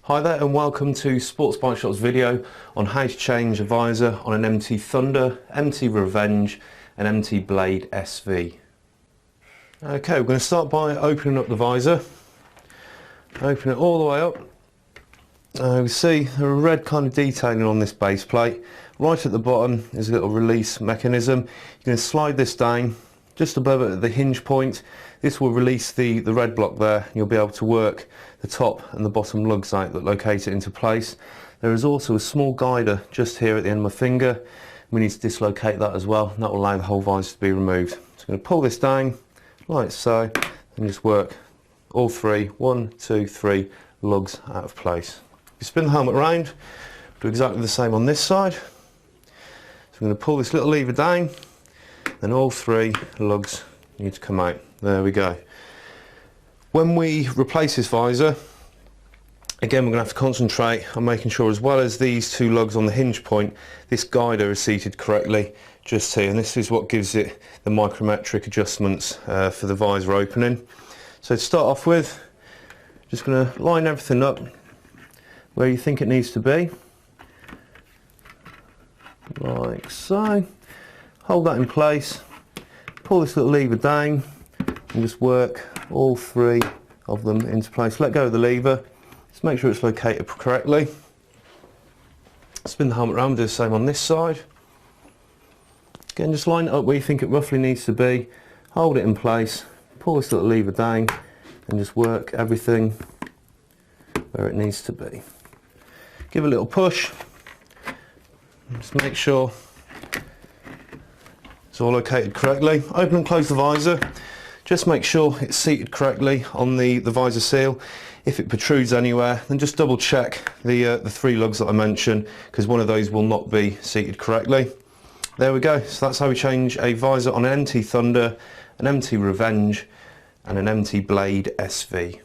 Hi there and welcome to Sports Bike Shop's video on how to change a visor on an MT Thunder, MT Revenge and MT Blade SV. Okay, we're going to start by opening up the visor. Open it all the way up. We see there are red kind of detailing on this base plate. Right at the bottom is a little release mechanism. You're going to slide this down just above it at the hinge point. This will release the red block there. You'll be able to work the top and the bottom lugs out that locate it into place. There is also a small guider just here at the end of my finger. We need to dislocate that as well. That will allow the whole visor to be removed. So I'm going to pull this down like so and just work all three, 1, 2, 3 lugs out of place. If you spin the helmet around, do exactly the same on this side. So I'm going to pull this little lever down and all 3 lugs need to come out. There we go. When we replace this visor, again we're going to have to concentrate on making sure, as well as these 2 lugs on the hinge point, this guider is seated correctly just here, and this is what gives it the micrometric adjustments for the visor opening. So to start off with, just going to line everything up where you think it needs to be, like so. Hold that in place, pull this little lever down and just work all 3 of them into place. Let go of the lever, just make sure it's located correctly. Spin the helmet around, do the same on this side. Again, just line it up where you think it roughly needs to be, hold it in place, pull this little lever down and just work everything where it needs to be. Give a little push, just make sure it's all located correctly. Open and close the visor. Just make sure it's seated correctly on the visor seal. If it protrudes anywhere, then just double check the 3 lugs that I mentioned, because one of those will not be seated correctly. There we go. So that's how we change a visor on an MT Thunder, an MT Revenge and an MT Blade SV.